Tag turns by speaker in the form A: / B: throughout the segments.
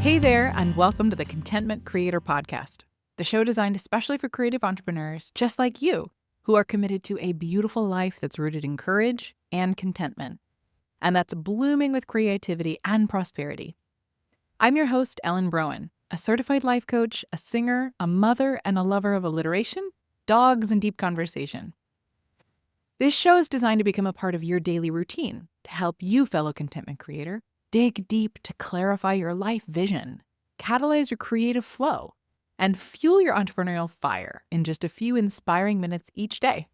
A: Hey there, and welcome to the Contentment Creator Podcast, the show designed especially for creative entrepreneurs just like you, who are committed to a beautiful life that's rooted in courage and contentment, and that's blooming with creativity and prosperity. I'm your host, Ellen Broen, a certified life coach, a singer, a mother, and a lover of alliteration, dogs, and deep conversation. This show is designed to become a part of your daily routine to help you, fellow contentment creator, dig deep to clarify your life vision, catalyze your creative flow, and fuel your entrepreneurial fire in just a few inspiring minutes each day.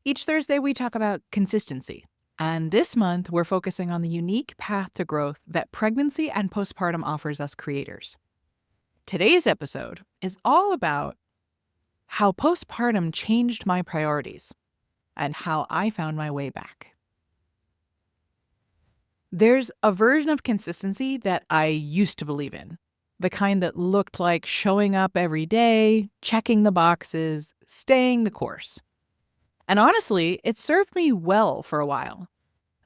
A: Each Thursday, we talk about consistency. And this month, we're focusing on the unique path to growth that pregnancy and postpartum offers us creators. Today's episode is all about how postpartum changed my priorities and how I found my way back. There's a version of consistency that I used to believe in, the kind that looked like showing up every day, checking the boxes, staying the course. And honestly, it served me well for a while.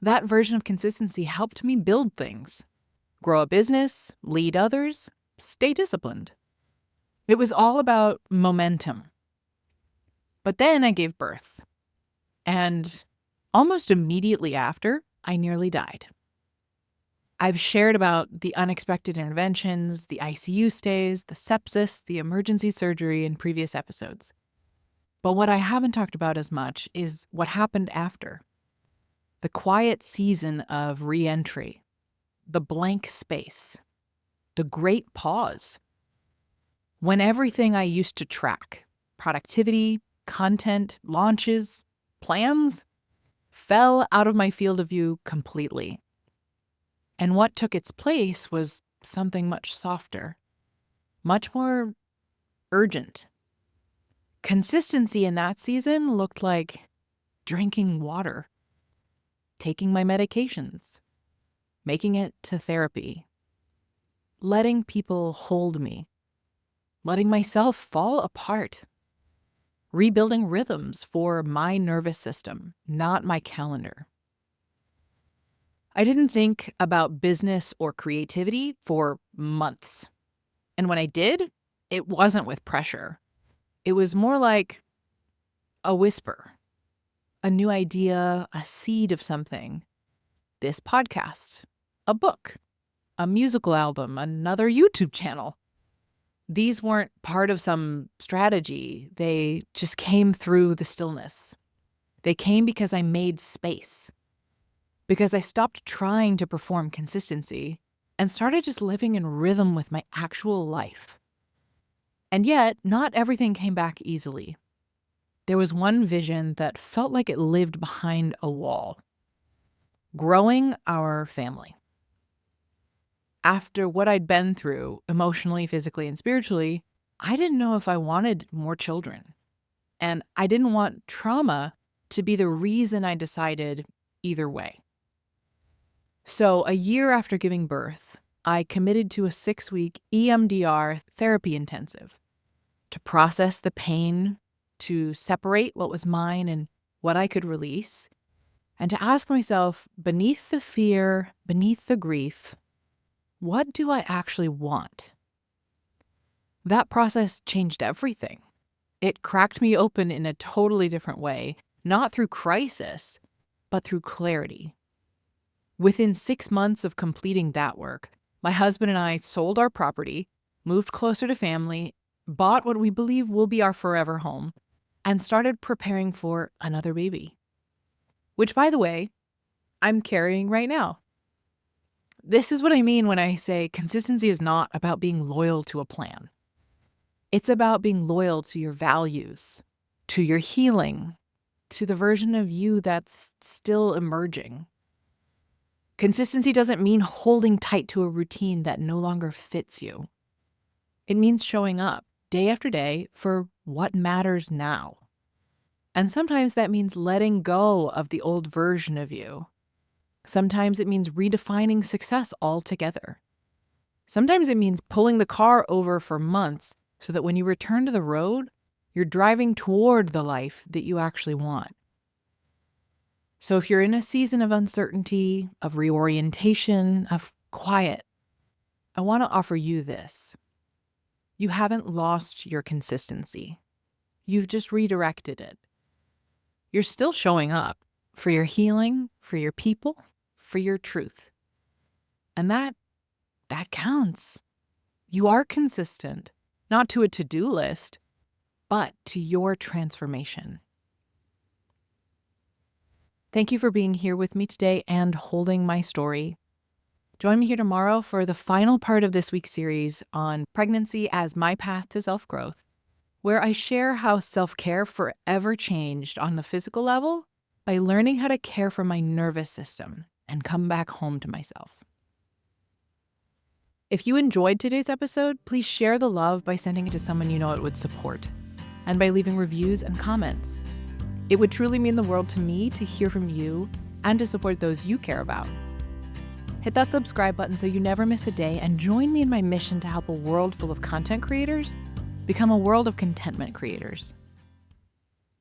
A: That version of consistency helped me build things, grow a business, lead others, stay disciplined. It was all about momentum. But then I gave birth. And almost immediately after, I nearly died. I've shared about the unexpected interventions, the ICU stays, the sepsis, the emergency surgery in previous episodes. But what I haven't talked about as much is what happened after. The quiet season of re-entry, the blank space, the great pause. When everything I used to track, productivity, content, launches, plans, fell out of my field of view completely. And what took its place was something much softer, much more urgent. Consistency in that season looked like drinking water, taking my medications, making it to therapy, letting people hold me, letting myself fall apart, rebuilding rhythms for my nervous system, not my calendar. I didn't think about business or creativity for months. And when I did, it wasn't with pressure. It was more like a whisper, a new idea, a seed of something. This podcast, a book, a musical album, another YouTube channel. These weren't part of some strategy. They just came through the stillness. They came because I made space. Because I stopped trying to perform consistency and started just living in rhythm with my actual life. And yet, not everything came back easily. There was one vision that felt like it lived behind a wall. Growing our family. After what I'd been through, emotionally, physically, and spiritually, I didn't know if I wanted more children. And I didn't want trauma to be the reason I decided either way. So a year after giving birth, I committed to a 6-week EMDR therapy intensive to process the pain, to separate what was mine and what I could release, and to ask myself, beneath the fear, beneath the grief, what do I actually want? That process changed everything. It cracked me open in a totally different way, not through crisis, but through clarity. Within 6 months of completing that work, my husband and I sold our property, moved closer to family, bought what we believe will be our forever home, and started preparing for another baby. Which, by the way, I'm carrying right now. This is what I mean when I say consistency is not about being loyal to a plan. It's about being loyal to your values, to your healing, to the version of you that's still emerging. Consistency doesn't mean holding tight to a routine that no longer fits you. It means showing up day after day for what matters now. And sometimes that means letting go of the old version of you. Sometimes it means redefining success altogether. Sometimes it means pulling the car over for months so that when you return to the road, you're driving toward the life that you actually want. So if you're in a season of uncertainty, of reorientation, of quiet, I want to offer you this. You haven't lost your consistency. You've just redirected it. You're still showing up for your healing, for your people, for your truth. And that counts. You are consistent, not to a to-do list, but to your transformation. Thank you for being here with me today and holding my story. Join me here tomorrow for the final part of this week's series on pregnancy as my path to self-growth, where I share how self-care forever changed on the physical level by learning how to care for my nervous system and come back home to myself. If you enjoyed today's episode, please share the love by sending it to someone you know it would support, and by leaving reviews and comments. It would truly mean the world to me to hear from you and to support those you care about. Hit that subscribe button so you never miss a day, and join me in my mission to help a world full of content creators become a world of contentment creators.